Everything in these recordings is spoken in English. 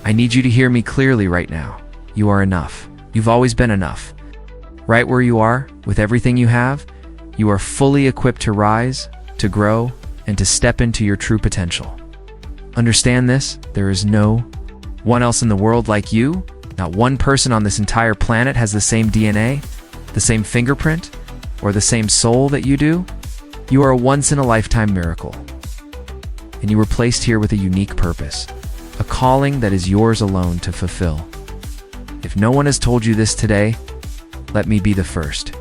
I need you to hear me clearly right now. You are enough. You've always been enough. Right where you are, with everything you have, you are fully equipped to rise, to grow, and to step into your true potential. Understand this, there is no one else in the world like you. Not one person on this entire planet has the same DNA, the same fingerprint, or the same soul that you do. You are a once-in-a-lifetime miracle. And you were placed here with a unique purpose, a calling that is yours alone to fulfill. If no one has told you this today, let me be the first.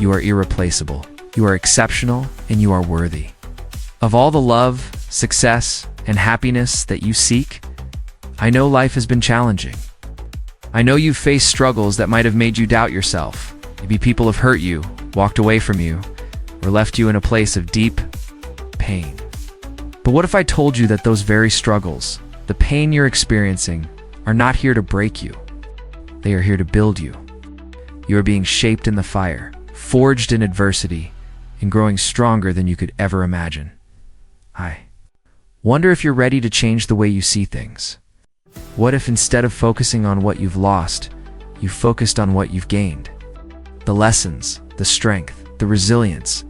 You are irreplaceable, you are exceptional, and you are worthy. Of all the love, success, and happiness that you seek, I know life has been challenging. I know you've faced struggles that might have made you doubt yourself. Maybe people have hurt you, walked away from you, or left you in a place of deep pain. But what if I told you that those very struggles, the pain you're experiencing, are not here to break you? They are here to build you. You are being shaped in the fire, forged in adversity, and growing stronger than you could ever imagine. I wonder if you're ready to change the way you see things. What if instead of focusing on what you've lost, you focused on what you've gained? The lessons, the strength, the resilience,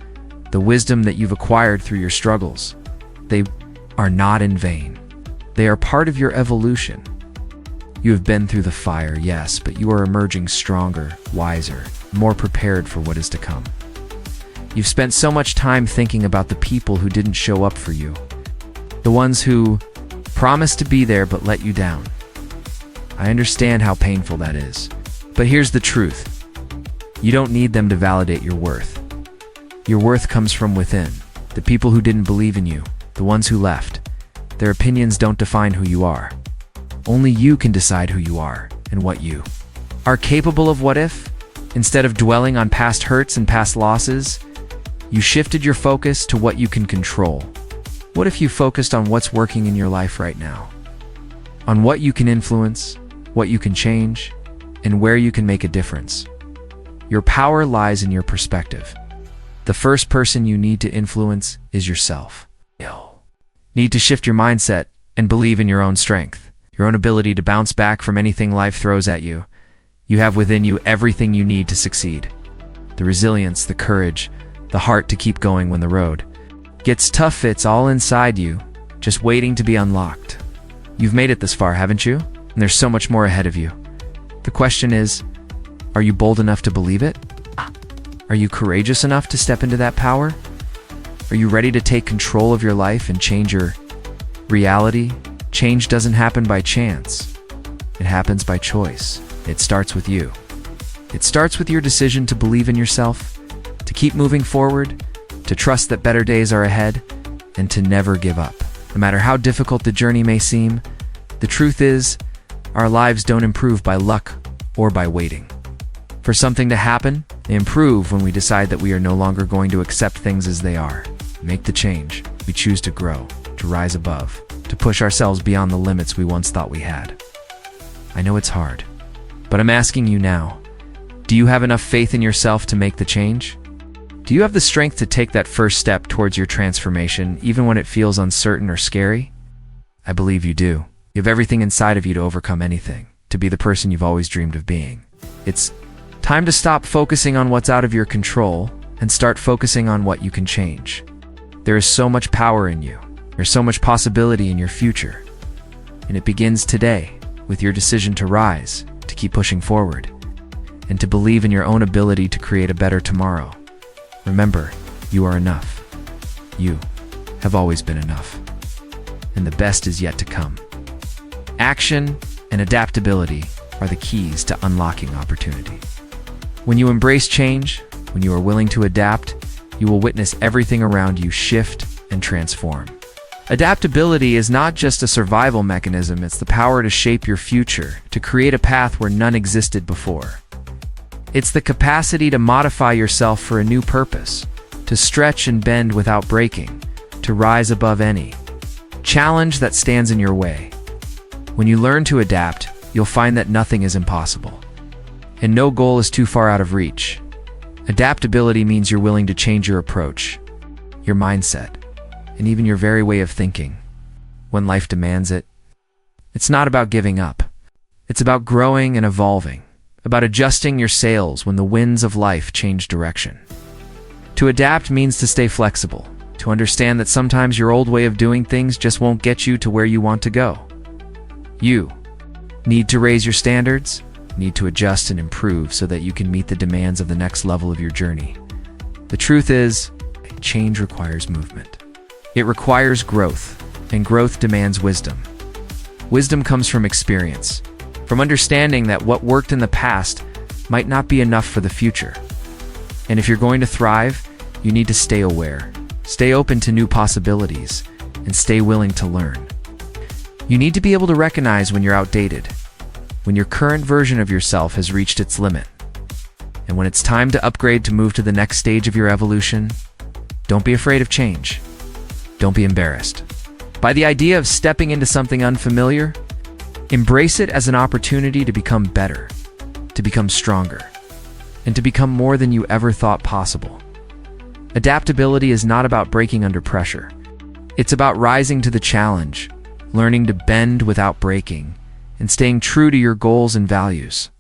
the wisdom that you've acquired through your struggles, they are not in vain. They are part of your evolution. You have been through the fire, yes, but you are emerging stronger, wiser, more prepared for what is to come. You've spent so much time thinking about the people who didn't show up for you, the ones who promised to be there but let you down. I understand how painful that is, but here's the truth. You don't need them to validate your worth. Your worth comes from within. The people who didn't believe in you, the ones who left, their opinions don't define who you are. Only you can decide who you are and what you are capable of. What if, instead of dwelling on past hurts and past losses, you shifted your focus to what you can control? What if you focused on what's working in your life right now? On what you can influence, what you can change, and where you can make a difference. Your power lies in your perspective. The first person you need to influence is yourself. Need to shift your mindset and believe in your own strength, your own ability to bounce back from anything life throws at you. You have within you everything you need to succeed. The resilience, the courage, the heart to keep going when the road gets tough. It's all inside you, just waiting to be unlocked. You've made it this far, haven't you? And there's so much more ahead of you. The question is, are you bold enough to believe it? Are you courageous enough to step into that power? Are you ready to take control of your life and change your reality? Change doesn't happen by chance. It happens by choice. It starts with you. It starts with your decision to believe in yourself, to keep moving forward, to trust that better days are ahead, and to never give up. No matter how difficult the journey may seem, the truth is, our lives don't improve by luck or by waiting for something to happen. They improve when we decide that we are no longer going to accept things as they are. Make the change. We choose to grow, to rise above, to push ourselves beyond the limits we once thought we had. I know it's hard, but I'm asking you now, do you have enough faith in yourself to make the change? Do you have the strength to take that first step towards your transformation, even when it feels uncertain or scary? I believe you do. You have everything inside of you to overcome anything, to be the person you've always dreamed of being. It's time to stop focusing on what's out of your control and start focusing on what you can change. There is so much power in you. There's so much possibility in your future. And it begins today with your decision to rise, to keep pushing forward, and to believe in your own ability to create a better tomorrow. Remember, you are enough. You have always been enough. And the best is yet to come. Action and adaptability are the keys to unlocking opportunity. When you embrace change, when you are willing to adapt, you will witness everything around you shift and transform. Adaptability is not just a survival mechanism, it's the power to shape your future, to create a path where none existed before. It's the capacity to modify yourself for a new purpose, to stretch and bend without breaking, to rise above any challenge that stands in your way. When you learn to adapt, you'll find that nothing is impossible, and no goal is too far out of reach. Adaptability means you're willing to change your approach, your mindset, and even your very way of thinking when life demands it. It's not about giving up. It's about growing and evolving, about adjusting your sails when the winds of life change direction. To adapt means to stay flexible, to understand that sometimes your old way of doing things just won't get you to where you want to go. You need to raise your standards, need to adjust and improve so that you can meet the demands of the next level of your journey. The truth is, change requires movement. It requires growth, and growth demands wisdom. Wisdom comes from experience, from understanding that what worked in the past might not be enough for the future. And if you're going to thrive, you need to stay aware, stay open to new possibilities, and stay willing to learn. You need to be able to recognize when you're outdated, when your current version of yourself has reached its limit. And when it's time to upgrade to move to the next stage of your evolution, don't be afraid of change. Don't be embarrassed by the idea of stepping into something unfamiliar. Embrace it as an opportunity to become better, to become stronger, and to become more than you ever thought possible. Adaptability is not about breaking under pressure. It's about rising to the challenge, learning to bend without breaking, and staying true to your goals and values.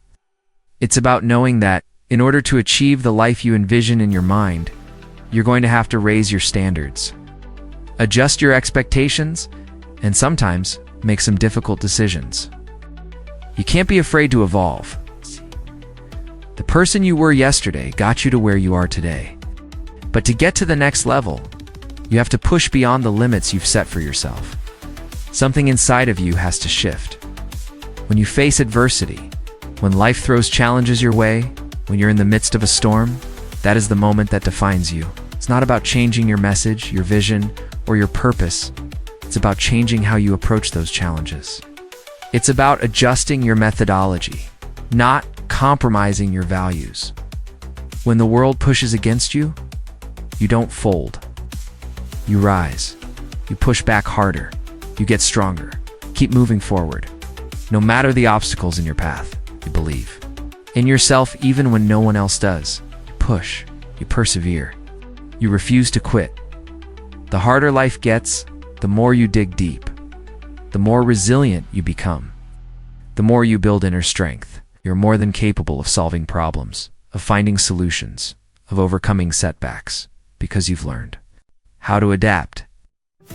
It's about knowing that, in order to achieve the life you envision in your mind, you're going to have to raise your standards, adjust your expectations, and sometimes make some difficult decisions. You can't be afraid to evolve. The person you were yesterday got you to where you are today. But to get to the next level, you have to push beyond the limits you've set for yourself. Something inside of you has to shift. When you face adversity, when life throws challenges your way, when you're in the midst of a storm, that is the moment that defines you. It's not about changing your message, your vision, or your purpose. It's about changing how you approach those challenges. It's about adjusting your methodology, not compromising your values. When the world pushes against you, you don't fold. You rise. You push back harder. You get stronger. Keep moving forward. No matter the obstacles in your path, you believe in yourself even when no one else does. You push. You persevere. You refuse to quit. The harder life gets, the more you dig deep. The more resilient you become. The more you build inner strength. You're more than capable of solving problems, of finding solutions, of overcoming setbacks, because you've learned how to adapt.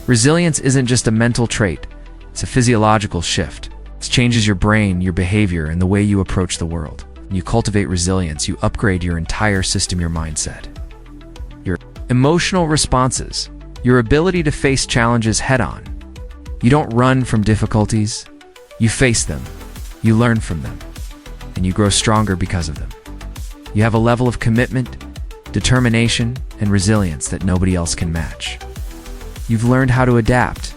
Resilience isn't just a mental trait, it's a physiological shift. It changes your brain, your behavior, and the way you approach the world. When you cultivate resilience, you upgrade your entire system, your mindset, your emotional responses, your ability to face challenges head-on. You don't run from difficulties, you face them, you learn from them, and you grow stronger because of them. You have a level of commitment, determination, and resilience that nobody else can match. You've learned how to adapt,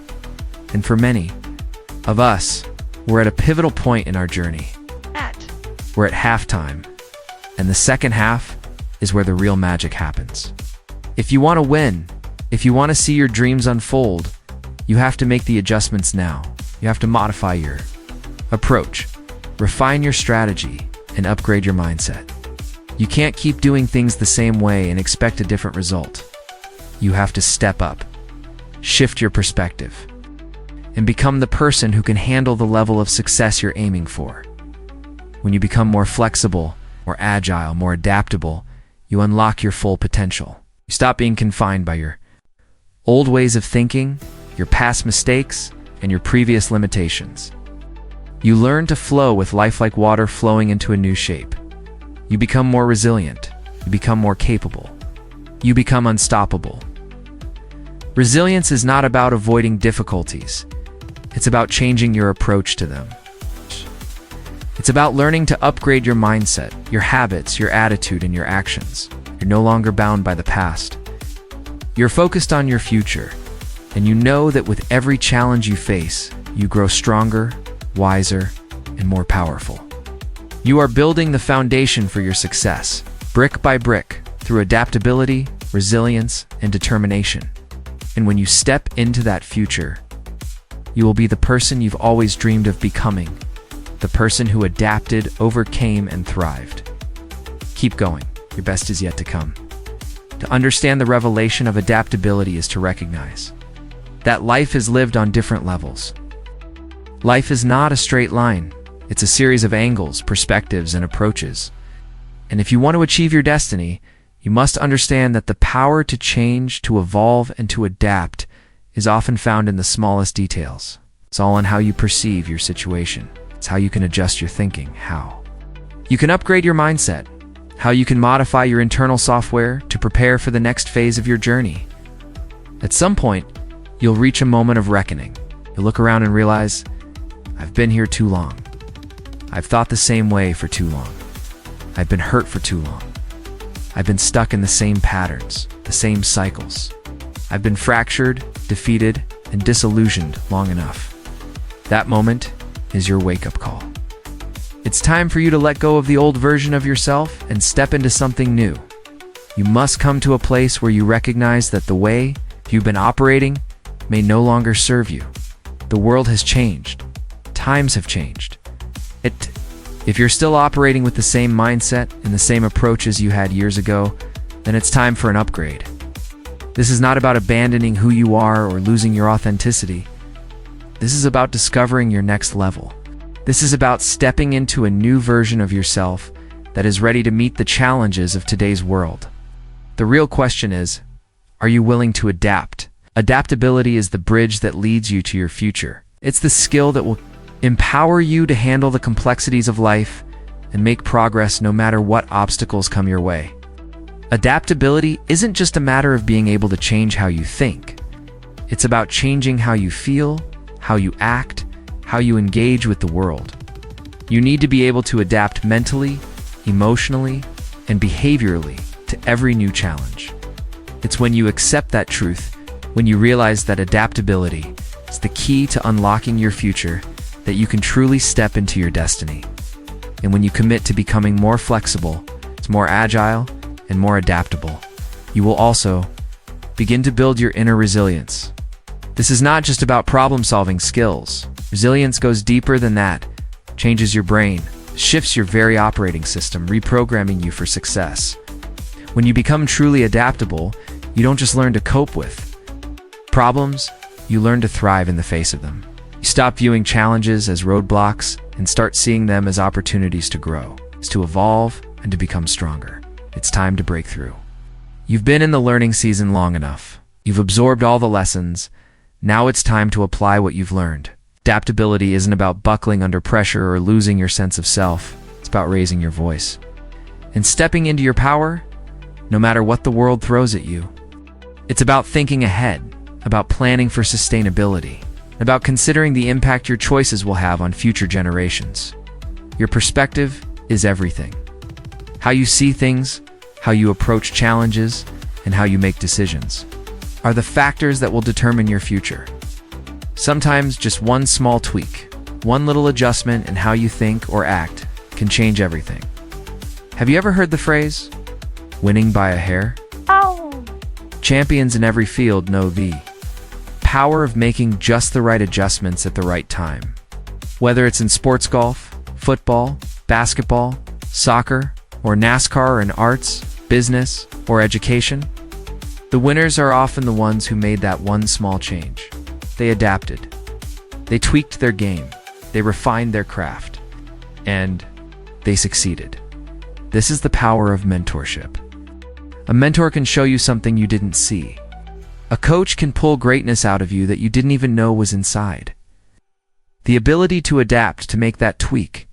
and for many of us, we're at a pivotal point in our journey. We're at halftime, and the second half is where the real magic happens. If you want to win, if you want to see your dreams unfold, you have to make the adjustments now. You have to modify your approach, refine your strategy, and upgrade your mindset. You can't keep doing things the same way and expect a different result. You have to step up, shift your perspective, and become the person who can handle the level of success you're aiming for. When you become more flexible, more agile, more adaptable, you unlock your full potential. You stop being confined by your old ways of thinking, your past mistakes, and your previous limitations. You learn to flow with life like water flowing into a new shape. You become more resilient. You become more capable. You become unstoppable. Resilience is not about avoiding difficulties. It's about changing your approach to them. It's about learning to upgrade your mindset, your habits, your attitude, and your actions. You're no longer bound by the past. You're focused on your future, and you know that with every challenge you face, you grow stronger, wiser, and more powerful. You are building the foundation for your success, brick by brick, through adaptability, resilience, and determination. And when you step into that future, you will be the person you've always dreamed of becoming, the person who adapted, overcame, and thrived. Keep going. Your best is yet to come. To understand the revelation of adaptability is to recognize that life is lived on different levels. Life is not a straight line. It's a series of angles, perspectives, and approaches. And if you want to achieve your destiny, you must understand that the power to change, to evolve, and to adapt is often found in the smallest details. It's all in how you perceive your situation. It's how you can adjust your thinking. How you can upgrade your mindset. How you can modify your internal software to prepare for the next phase of your journey. At some point, you'll reach a moment of reckoning. You'll look around and realize, I've been here too long. I've thought the same way for too long. I've been hurt for too long. I've been stuck in the same patterns, the same cycles. I've been fractured, defeated, and disillusioned long enough. That moment is your wake-up call. It's time for you to let go of the old version of yourself and step into something new. You must come to a place where you recognize that the way you've been operating may no longer serve you. The world has changed. Times have changed. If you're still operating with the same mindset and the same approaches you had years ago, then it's time for an upgrade. This is not about abandoning who you are or losing your authenticity. This is about discovering your next level. This is about stepping into a new version of yourself that is ready to meet the challenges of today's world. The real question is, are you willing to adapt? Adaptability is the bridge that leads you to your future. It's the skill that will empower you to handle the complexities of life and make progress no matter what obstacles come your way. Adaptability isn't just a matter of being able to change how you think. It's about changing how you feel, how you act, how you engage with the world. You need to be able to adapt mentally, emotionally, and behaviorally to every new challenge. It's when you accept that truth, when you realize that adaptability is the key to unlocking your future, that you can truly step into your destiny. And when you commit to becoming more flexible, more agile, and more adaptable, you will also begin to build your inner resilience. This is not just about problem-solving skills. Resilience goes deeper than that, changes your brain, shifts your very operating system, reprogramming you for success. When you become truly adaptable, you don't just learn to cope with problems, you learn to thrive in the face of them. You stop viewing challenges as roadblocks and start seeing them as opportunities to grow, to evolve, and to become stronger. It's time to break through. You've been in the learning season long enough. You've absorbed all the lessons. Now it's time to apply what you've learned. Adaptability isn't about buckling under pressure or losing your sense of self. It's about raising your voice and stepping into your power, no matter what the world throws at you. It's about thinking ahead, about planning for sustainability, about considering the impact your choices will have on future generations. Your perspective is everything. How you see things, how you approach challenges, and how you make decisions are the factors that will determine your future. Sometimes just one small tweak, one little adjustment in how you think or act can change everything. Have you ever heard the phrase, winning by a hair? Oh. Champions in every field know the power of making just the right adjustments at the right time. Whether it's in sports golf, football, basketball, soccer, or NASCAR, or in arts, business, or education, the winners are often the ones who made that one small change. They adapted. They tweaked their game. They refined their craft. And they succeeded. This is the power of mentorship. A mentor can show you something you didn't see. A coach can pull greatness out of you that you didn't even know was inside. The ability to adapt, to make that tweak,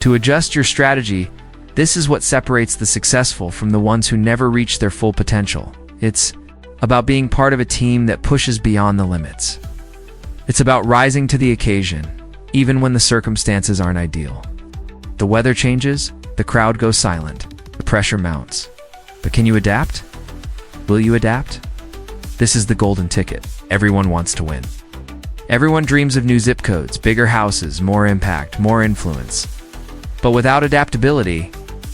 to adjust your strategy, this is what separates the successful from the ones who never reach their full potential. It's about being part of a team that pushes beyond the limits. It's about rising to the occasion, even when the circumstances aren't ideal. The weather changes, the crowd goes silent, the pressure mounts. But can you adapt? Will you adapt? This is the golden ticket. Everyone wants to win. Everyone dreams of new zip codes, bigger houses, more impact, more influence. But without adaptability,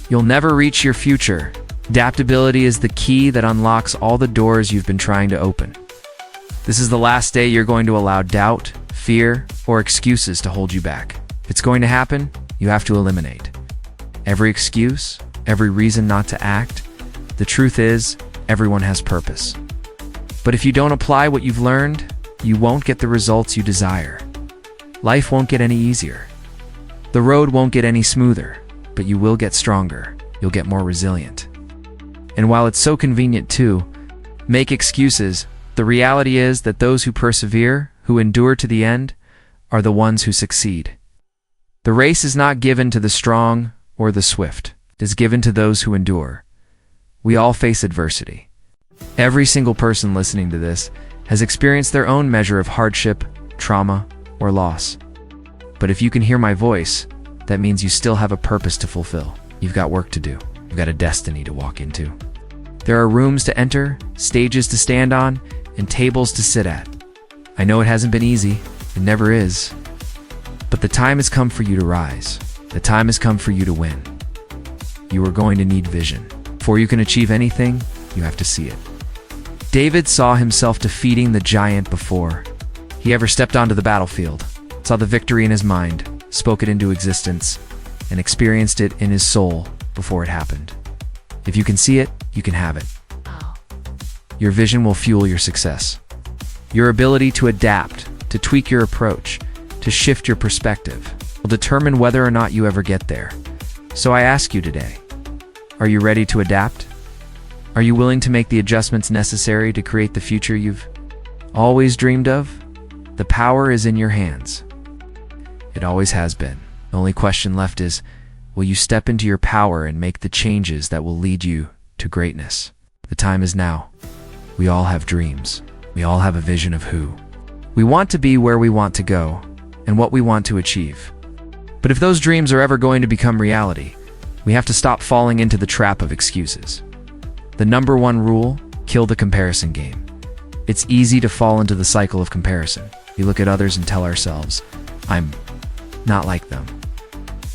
you'll never reach your future. Adaptability is the key that unlocks all the doors you've been trying to open. This is the last day you're going to allow doubt, fear, or excuses to hold you back. If it's going to happen, you have to eliminate every excuse, every reason not to act. The truth is, everyone has purpose. But if you don't apply what you've learned, you won't get the results you desire. Life won't get any easier. The road won't get any smoother, but you will get stronger. You'll get more resilient. And while it's so convenient to make excuses, the reality is that those who persevere, who endure to the end, are the ones who succeed. The race is not given to the strong or the swift. It is given to those who endure. We all face adversity. Every single person listening to this has experienced their own measure of hardship, trauma, or loss. But if you can hear my voice, that means you still have a purpose to fulfill. You've got work to do. You've got a destiny to walk into. There are rooms to enter, stages to stand on, and tables to sit at. I know it hasn't been easy. It never is. But the time has come for you to rise. The time has come for you to win. You are going to need vision. Before you can achieve anything, you have to see it. David saw himself defeating the giant before he ever stepped onto the battlefield, saw the victory in his mind, spoke it into existence, and experienced it in his soul before it happened. If you can see it, you can have it. Your vision will fuel your success. Your ability to adapt, to tweak your approach, to shift your perspective will determine whether or not you ever get there. So I ask you today, are you ready to adapt? Are you willing to make the adjustments necessary to create the future you've always dreamed of? The power is in your hands. It always has been. The only question left is, will you step into your power and make the changes that will lead you to greatness? The time is now. We all have dreams. We all have a vision of who we want to be, where we want to go, and what we want to achieve. But if those dreams are ever going to become reality, we have to stop falling into the trap of excuses. The number one rule: kill the comparison game. It's easy to fall into the cycle of comparison. We look at others and tell ourselves, I'm not like them.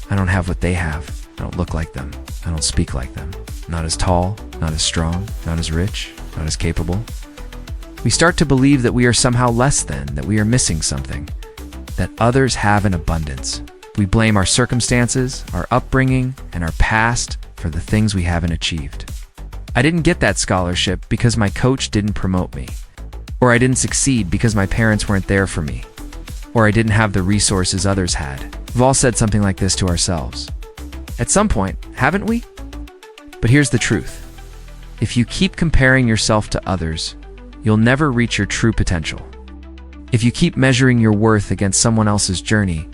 I don't have what they have. I don't look like them. I don't speak like them. Not as tall, not as strong, not as rich, not as capable. We start to believe that we are somehow less than, that we are missing something, that others have in abundance. We blame our circumstances, our upbringing, and our past for the things we haven't achieved. I didn't get that scholarship because my coach didn't promote me. Or I didn't succeed because my parents weren't there for me. Or I didn't have the resources others had. We've all said something like this to ourselves. At some point, haven't we? But here's the truth. If you keep comparing yourself to others, you'll never reach your true potential. If you keep measuring your worth against someone else's journey,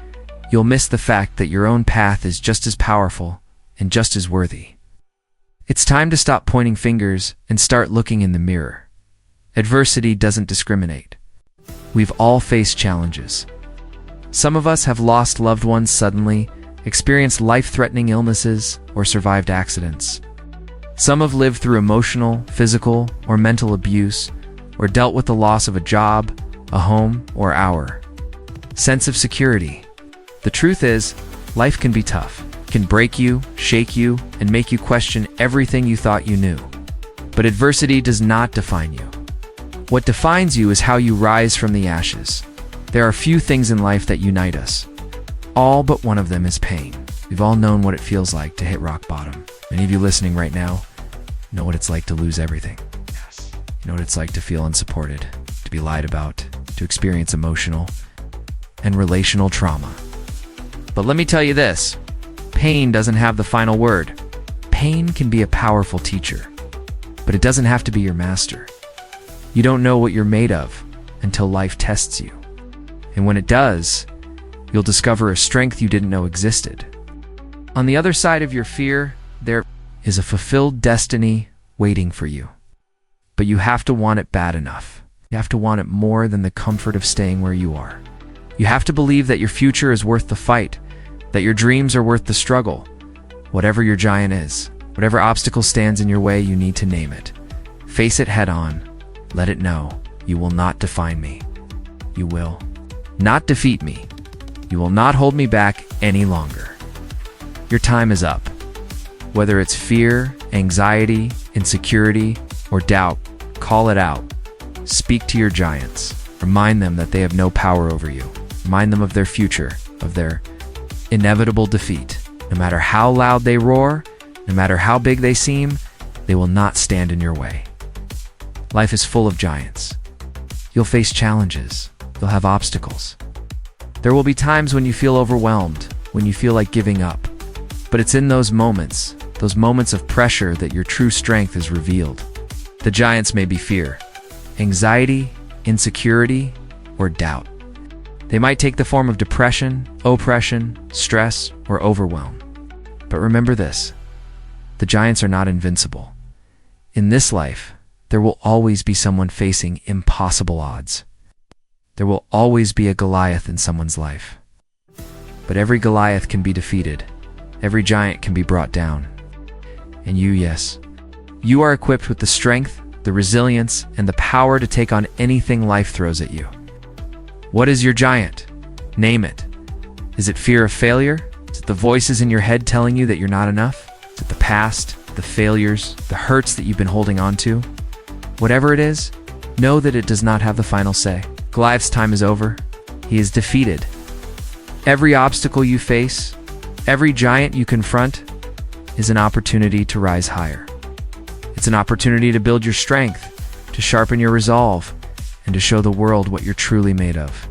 you'll miss the fact that your own path is just as powerful and just as worthy. It's time to stop pointing fingers and start looking in the mirror. Adversity doesn't discriminate. We've all faced challenges. Some of us have lost loved ones suddenly, experienced life-threatening illnesses, or survived accidents. Some have lived through emotional, physical, or mental abuse, or dealt with the loss of a job, a home, or our sense of security. The truth is, life can be tough. It can break you, shake you, and make you question everything you thought you knew. But adversity does not define you. What defines you is how you rise from the ashes. There are few things in life that unite us. All but one of them is pain. We've all known what it feels like to hit rock bottom. Many of you listening right now know what it's like to lose everything. You know what it's like to feel unsupported, to be lied about, to experience emotional and relational trauma. But let me tell you this, pain doesn't have the final word. Pain can be a powerful teacher, but it doesn't have to be your master. You don't know what you're made of until life tests you. And when it does, you'll discover a strength you didn't know existed. On the other side of your fear, there is a fulfilled destiny waiting for you. But you have to want it bad enough. You have to want it more than the comfort of staying where you are. You have to believe that your future is worth the fight, that your dreams are worth the struggle. Whatever your giant is, whatever obstacle stands in your way, you need to name it. Face it head on. Let it know, you will not define me. You will not defeat me. You will not hold me back any longer. Your time is up. Whether it's fear, anxiety, insecurity, or doubt, call it out. Speak to your giants. Remind them that they have no power over you. Remind them of their future, of their inevitable defeat. No matter how loud they roar, no matter how big they seem, they will not stand in your way. Life is full of giants. You'll face challenges. You'll have obstacles. There will be times when you feel overwhelmed, when you feel like giving up. But it's in those moments of pressure, that your true strength is revealed. The giants may be fear, anxiety, insecurity, or doubt. They might take the form of depression, oppression, stress, or overwhelm. But remember this: the giants are not invincible. In this life, there will always be someone facing impossible odds. There will always be a Goliath in someone's life. But every Goliath can be defeated. Every giant can be brought down. And you, yes, you are equipped with the strength, the resilience, and the power to take on anything life throws at you. What is your giant? Name it. Is it fear of failure? Is it the voices in your head telling you that you're not enough? Is it the past, the failures, the hurts that you've been holding on to? Whatever it is, know that it does not have the final say. Goliath's time is over. He is defeated. Every obstacle you face, every giant you confront, is an opportunity to rise higher. It's an opportunity to build your strength, to sharpen your resolve, and to show the world what you're truly made of.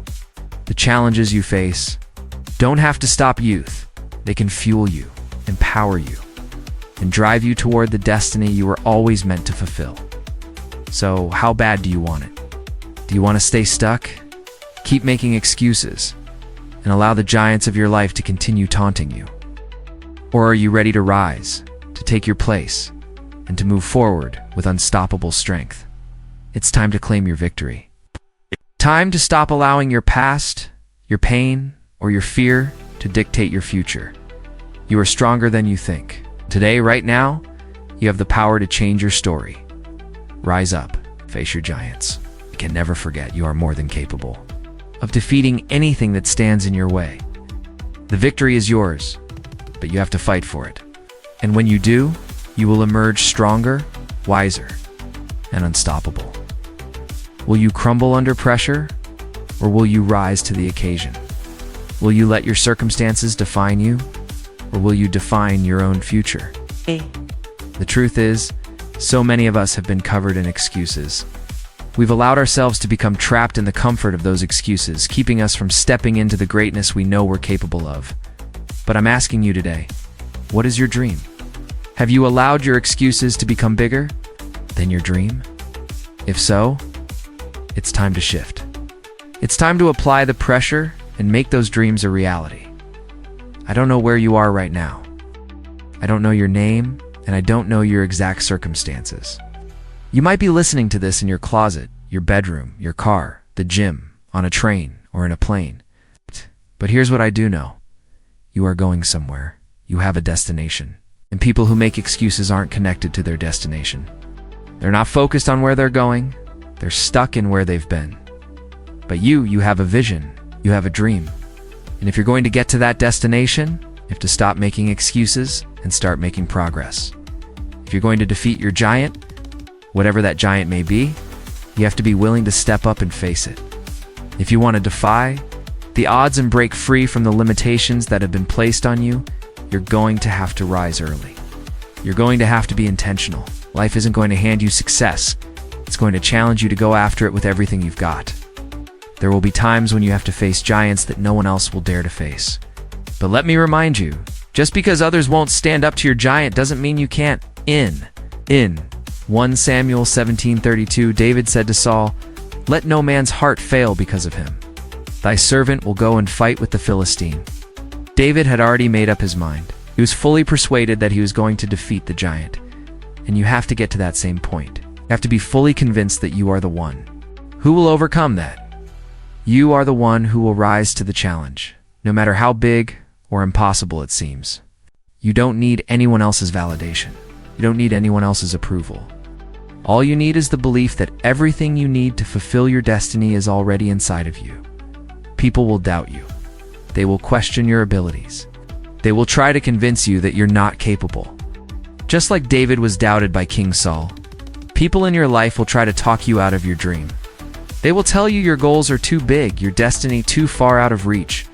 The challenges you face don't have to stop youth. They can fuel you, empower you, and drive you toward the destiny you were always meant to fulfill. So, how bad do you want it? Do you want to stay stuck? Keep making excuses and allow the giants of your life to continue taunting you? Or are you ready to rise, to take your place, and to move forward with unstoppable strength? It's time to claim your victory. Time to stop allowing your past, your pain, or your fear to dictate your future. You are stronger than you think. Today, right now, you have the power to change your story. Rise up, face your giants. You can never forget you are more than capable of defeating anything that stands in your way. The victory is yours, but you have to fight for it. And when you do, you will emerge stronger, wiser, and unstoppable. Will you crumble under pressure, or will you rise to the occasion? Will you let your circumstances define you, or will you define your own future? The truth is, so many of us have been covered in excuses. We've allowed ourselves to become trapped in the comfort of those excuses, keeping us from stepping into the greatness we know we're capable of. But I'm asking you today, what is your dream? Have you allowed your excuses to become bigger than your dream? If so, it's time to shift. It's time to apply the pressure and make those dreams a reality. I don't know where you are right now. I don't know your name, and I don't know your exact circumstances. You might be listening to this in your closet, your bedroom, your car, the gym, on a train, or in a plane. But here's what I do know. You are going somewhere. You have a destination. And people who make excuses aren't connected to their destination. They're not focused on where they're going. They're stuck in where they've been. But you have a vision. You have a dream. And if you're going to get to that destination, you have to stop making excuses and start making progress. If you're going to defeat your giant, whatever that giant may be, you have to be willing to step up and face it. If you want to defy the odds and break free from the limitations that have been placed on you, you're going to have to rise early. You're going to have to be intentional. Life isn't going to hand you success. It's going to challenge you to go after it with everything you've got. There will be times when you have to face giants that no one else will dare to face. But let me remind you, just because others won't stand up to your giant doesn't mean you can't. In 1 Samuel 17:32, David said to Saul, "Let no man's heart fail because of him. Thy servant will go and fight with the Philistine." David had already made up his mind. He was fully persuaded that he was going to defeat the giant. And you have to get to that same point. You have to be fully convinced that you are the one. Who will overcome that? You are the one who will rise to the challenge, no matter how big or impossible it seems. You don't need anyone else's validation. You don't need anyone else's approval. All you need is the belief that everything you need to fulfill your destiny is already inside of you. People will doubt you. They will question your abilities. They will try to convince you that you're not capable. Just like David was doubted by King Saul, people in your life will try to talk you out of your dream. They will tell you your goals are too big, your destiny too far out of reach.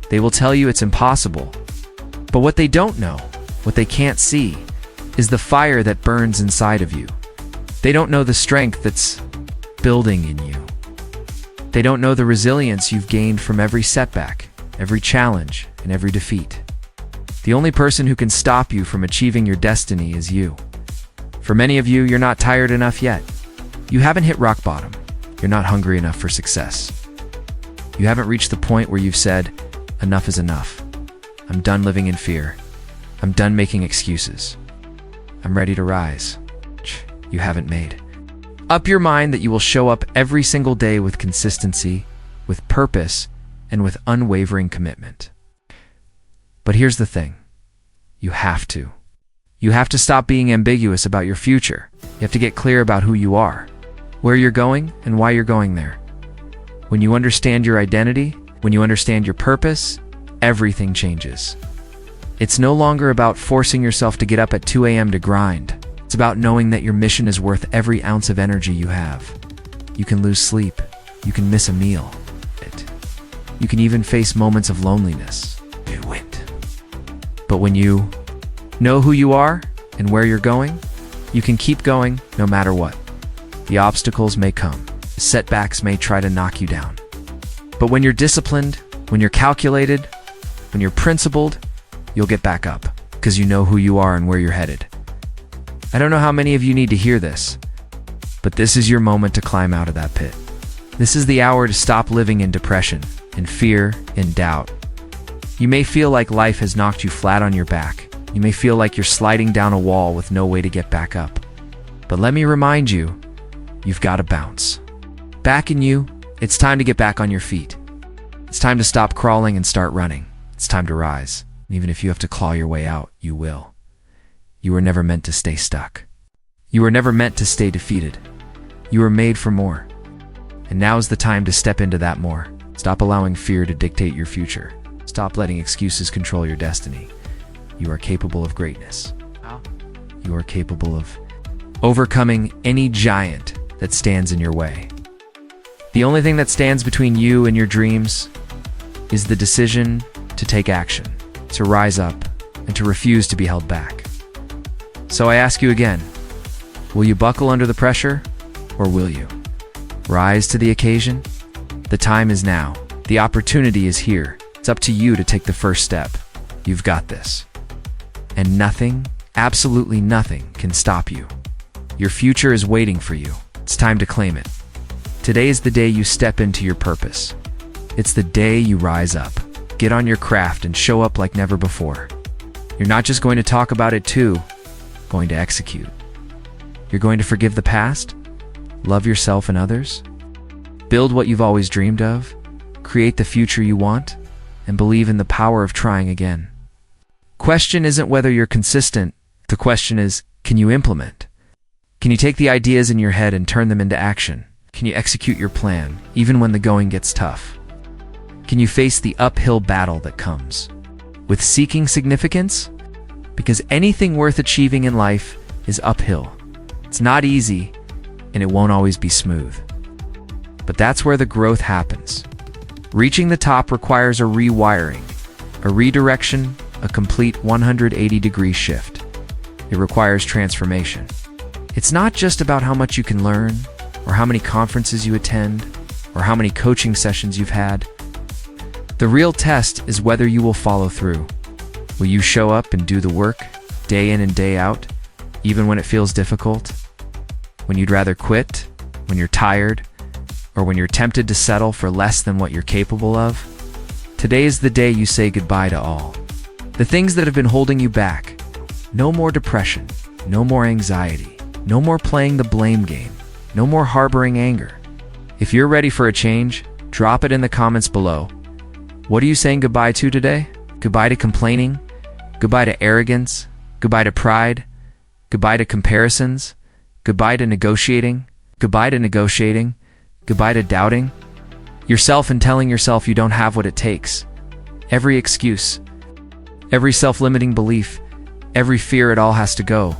They will tell you it's impossible. But what they don't know, what they can't see, is the fire that burns inside of you. They don't know the strength that's building in you. They don't know the resilience you've gained from every setback, every challenge, and every defeat. The only person who can stop you from achieving your destiny is you. For many of you, you're not tired enough yet. You haven't hit rock bottom. You're not hungry enough for success. You haven't reached the point where you've said, enough is enough. I'm done living in fear. I'm done making excuses. I'm ready to rise. You haven't made up your mind that you will show up every single day with consistency, with purpose, and with unwavering commitment. But here's the thing. You have to. You have to stop being ambiguous about your future. You have to get clear about who you are, where you're going, and why you're going there. When you understand your identity, when you understand your purpose, everything changes. It's no longer about forcing yourself to get up at 2 a.m. to grind. It's about knowing that your mission is worth every ounce of energy you have. You can lose sleep. You can miss a meal. You can even face moments of loneliness. You win. But when you know who you are and where you're going, you can keep going no matter what. The obstacles may come. The setbacks may try to knock you down. But when you're disciplined, when you're calculated, when you're principled, you'll get back up because you know who you are and where you're headed. I don't know how many of you need to hear this, but this is your moment to climb out of that pit. This is the hour to stop living in depression, in fear, in doubt. You may feel like life has knocked you flat on your back. You may feel like you're sliding down a wall with no way to get back up. But let me remind you, you've got to bounce. Back in you, it's time to get back on your feet. It's time to stop crawling and start running. It's time to rise. And even if you have to claw your way out, you will. You were never meant to stay stuck. You were never meant to stay defeated. You were made for more. And now's the time to step into that more. Stop allowing fear to dictate your future. Stop letting excuses control your destiny. You are capable of greatness. You are capable of overcoming any giant that stands in your way. The only thing that stands between you and your dreams is the decision to take action, to rise up, and to refuse to be held back. So I ask you again, will you buckle under the pressure, or will you rise to the occasion? The time is now. The opportunity is here. It's up to you to take the first step. You've got this. And nothing, absolutely nothing, can stop you. Your future is waiting for you. It's time to claim it. Today is the day you step into your purpose. It's the day you rise up. Get on your craft and show up like never before. You're not just going to talk about it too, going to execute. You're going to forgive the past, love yourself and others, build what you've always dreamed of, create the future you want, and believe in the power of trying again. Question isn't whether you're consistent. The question is, can you implement? Can you take the ideas in your head and turn them into action? Can you execute your plan, even when the going gets tough? Can you face the uphill battle that comes with seeking significance? Because anything worth achieving in life is uphill. It's not easy, and it won't always be smooth. But that's where the growth happens. Reaching the top requires a rewiring, a redirection, a complete 180-degree shift. It requires transformation. It's not just about how much you can learn, or how many conferences you attend, or how many coaching sessions you've had. The real test is whether you will follow through. Will you show up and do the work, day in and day out, even when it feels difficult? When you'd rather quit, when you're tired, or when you're tempted to settle for less than what you're capable of? Today is the day you say goodbye to all the things that have been holding you back. No more depression, no more anxiety, no more playing the blame game, no more harboring anger. If you're ready for a change, drop it in the comments below. What are you saying goodbye to today? Goodbye to complaining? Goodbye to arrogance? Goodbye to pride? Goodbye to comparisons? Goodbye to negotiating? Goodbye to negotiating? Goodbye to doubting yourself and telling yourself you don't have what it takes. Every excuse, every self-limiting belief, every fear, it all has to go.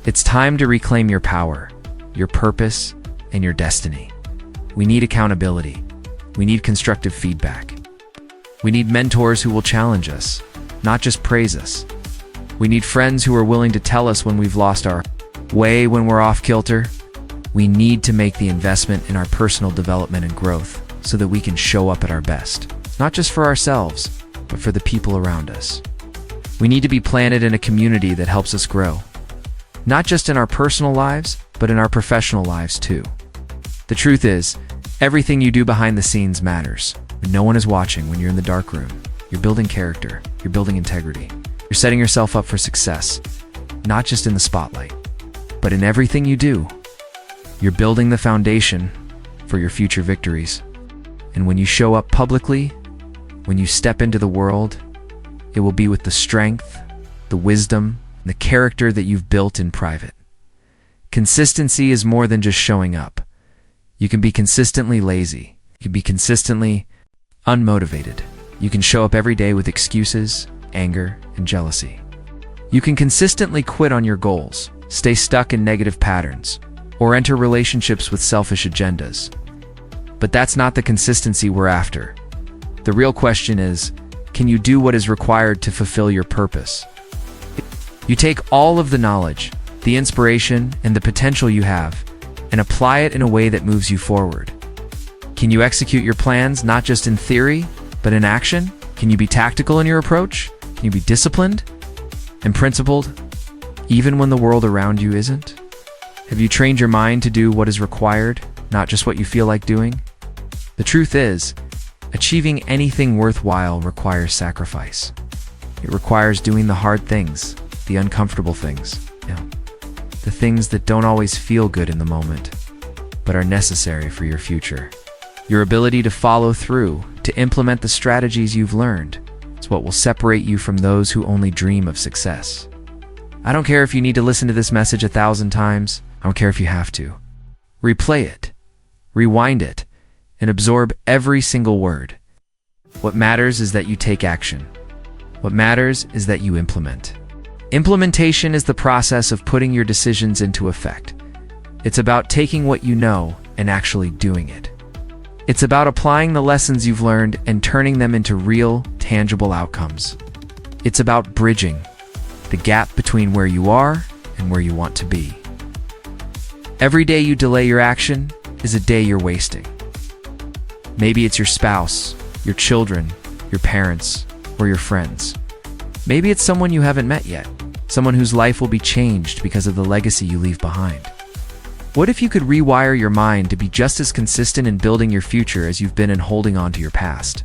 It's time to reclaim your power, your purpose, and your destiny. We need accountability. We need constructive feedback. We need mentors who will challenge us, not just praise us. We need friends who are willing to tell us when we've lost our way, when we're off kilter. We need to make the investment in our personal development and growth. so that we can show up at our best, not just for ourselves, but for the people around us. We need to be planted in a community that helps us grow, not just in our personal lives, but in our professional lives too. The truth is, everything you do behind the scenes matters. When no one is watching, when you're in the dark room, you're building character, you're building integrity. You're setting yourself up for success, not just in the spotlight, but in everything you do. You're building the foundation for your future victories. And when you show up publicly, when you step into the world, it will be with the strength, the wisdom, and the character that you've built in private. Consistency is more than just showing up. You can be consistently lazy. You can be consistently unmotivated. You can show up every day with excuses, anger, and jealousy. You can consistently quit on your goals, stay stuck in negative patterns, or enter relationships with selfish agendas. But that's not the consistency we're after. The real question is, can you do what is required to fulfill your purpose? You take all of the knowledge, the inspiration, and the potential you have, and apply it in a way that moves you forward. Can you execute your plans not just in theory, but in action? Can you be tactical in your approach? Can you be disciplined and principled, even when the world around you isn't? Have you trained your mind to do what is required, not just what you feel like doing? The truth is, achieving anything worthwhile requires sacrifice. It requires doing the hard things, the uncomfortable things, the things that don't always feel good in the moment, but are necessary for your future. Your ability to follow through, to implement the strategies you've learned, is what will separate you from those who only dream of success. I don't care if you need to listen to this message 1,000 times. I don't care if you have to. Replay it, rewind it, and absorb every single word. What matters is that you take action. What matters is that you implement. Implementation is the process of putting your decisions into effect. It's about taking what you know and actually doing it. It's about applying the lessons you've learned and turning them into real, tangible outcomes. It's about bridging the gap between where you are and where you want to be. Every day you delay your action is a day you're wasting. Maybe it's your spouse, your children, your parents, or your friends. Maybe it's someone you haven't met yet, someone whose life will be changed because of the legacy you leave behind. What if you could rewire your mind to be just as consistent in building your future as you've been in holding on to your past?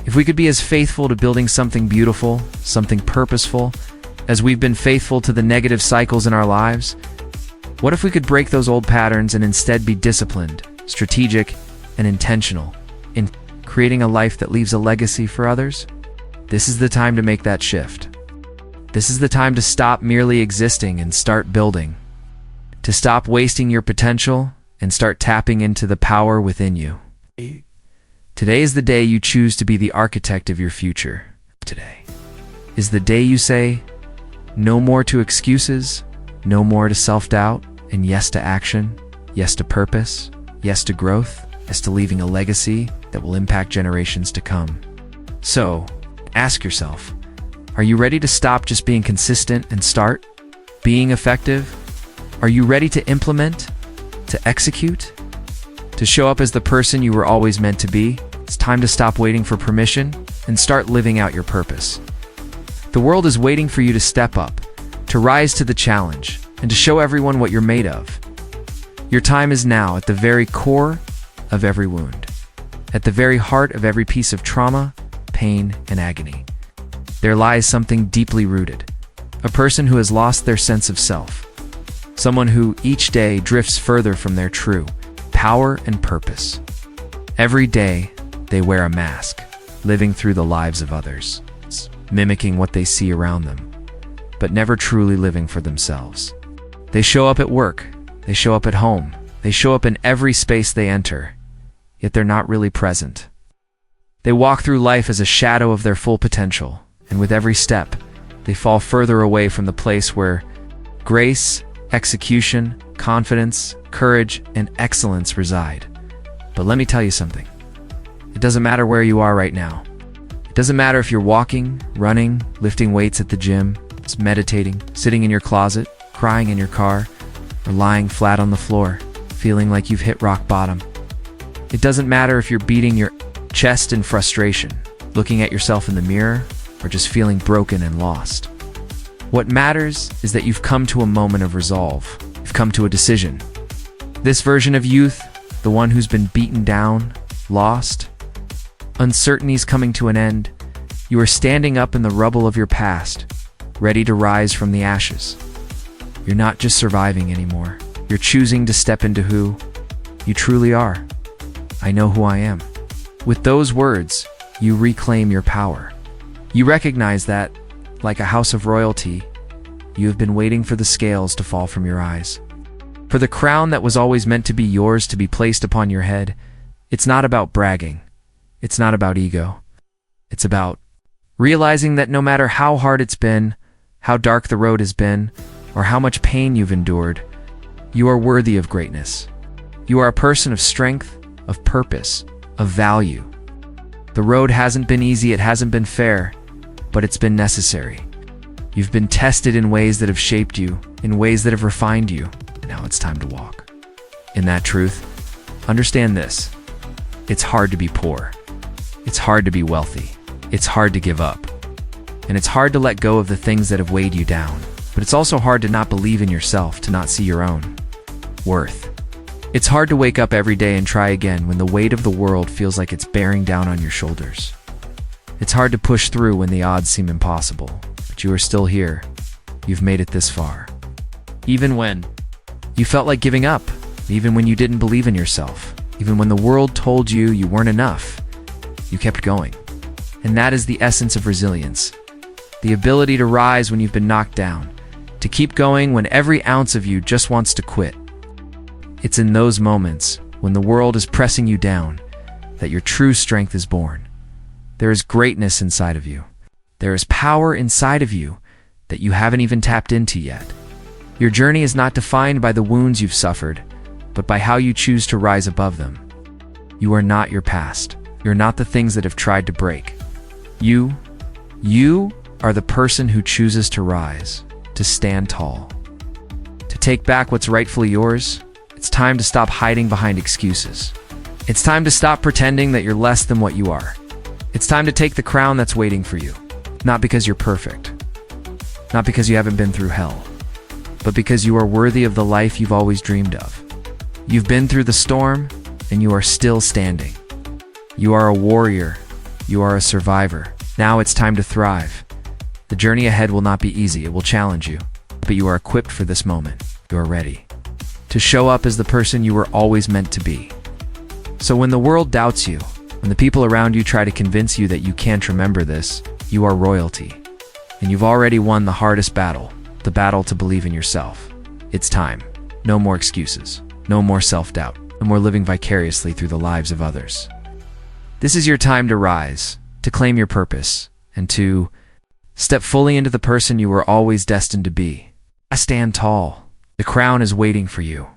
If we could be as faithful to building something beautiful, something purposeful, as we've been faithful to the negative cycles in our lives, what if we could break those old patterns and instead be disciplined, strategic, and intentional in creating a life that leaves a legacy for others? This is the time to make that shift. This is the time to stop merely existing and start building. To stop wasting your potential and start tapping into the power within you. Today is the day you choose to be the architect of your future. Today is the day you say, no more to excuses, no more to self-doubt, and yes to action, yes to purpose, yes to growth, yes to leaving a legacy that will impact generations to come. So, ask yourself, are you ready to stop just being consistent and start being effective? Are you ready to implement, to execute, to show up as the person you were always meant to be? It's time to stop waiting for permission and start living out your purpose. The world is waiting for you to step up, to rise to the challenge, and to show everyone what you're made of. Your time is now at the very core of every wound, at the very heart of every piece of trauma, pain, and agony. There lies something deeply rooted, a person who has lost their sense of self. Someone who each day drifts further from their true power and purpose. Every day, they wear a mask, living through the lives of others, mimicking what they see around them, but never truly living for themselves. They show up at work, they show up at home, they show up in every space they enter, yet they're not really present. They walk through life as a shadow of their full potential, and with every step, they fall further away from the place where grace, execution, confidence, courage, and excellence reside. But let me tell you something. It doesn't matter where you are right now. It doesn't matter if you're walking, running, lifting weights at the gym, meditating, sitting in your closet, crying in your car, or lying flat on the floor, feeling like you've hit rock bottom. It doesn't matter if you're beating your chest in frustration, looking at yourself in the mirror, or just feeling broken and lost. What matters is that you've come to a moment of resolve. You've come to a decision. This version of youth, the one who's been beaten down, lost, uncertainty's coming to an end. You are standing up in the rubble of your past, ready to rise from the ashes. You're not just surviving anymore. You're choosing to step into who you truly are. I know who I am. With those words, you reclaim your power. You recognize that, like a house of royalty, you have been waiting for the scales to fall from your eyes. For the crown that was always meant to be yours to be placed upon your head. It's not about bragging. It's not about ego. It's about realizing that no matter how hard it's been, how dark the road has been, or how much pain you've endured, you are worthy of greatness. You are a person of strength, of purpose, of value. The road hasn't been easy, it hasn't been fair, but it's been necessary. You've been tested in ways that have shaped you, in ways that have refined you. Now it's time to walk. In that truth, understand this. It's hard to be poor. It's hard to be wealthy. It's hard to give up. And it's hard to let go of the things that have weighed you down. But it's also hard to not believe in yourself, to not see your own worth. It's hard to wake up every day and try again when the weight of the world feels like it's bearing down on your shoulders. It's hard to push through when the odds seem impossible, but you are still here. You've made it this far. Even when you felt like giving up, even when you didn't believe in yourself, even when the world told you you weren't enough, you kept going. And that is the essence of resilience. The ability to rise when you've been knocked down, to keep going when every ounce of you just wants to quit. It's in those moments, when the world is pressing you down, that your true strength is born. There is greatness inside of you. There is power inside of you that you haven't even tapped into yet. Your journey is not defined by the wounds you've suffered, but by how you choose to rise above them. You are not your past. You're not the things that have tried to break. You are the person who chooses to rise, to stand tall, to take back what's rightfully yours. It's time to stop hiding behind excuses. It's time to stop pretending that you're less than what you are. It's time to take the crown that's waiting for you. Not because you're perfect. Not because you haven't been through hell. But because you are worthy of the life you've always dreamed of. You've been through the storm, and you are still standing. You are a warrior. You are a survivor. Now it's time to thrive. The journey ahead will not be easy. It will challenge you. But you are equipped for this moment. You are ready to show up as the person you were always meant to be. So when the world doubts you, when the people around you try to convince you that you can't remember this, you are royalty. And you've already won the hardest battle, the battle to believe in yourself. It's time. No more excuses. No more self-doubt. No more living vicariously through the lives of others. This is your time to rise, to claim your purpose, and to step fully into the person you were always destined to be. Stand tall. The crown is waiting for you.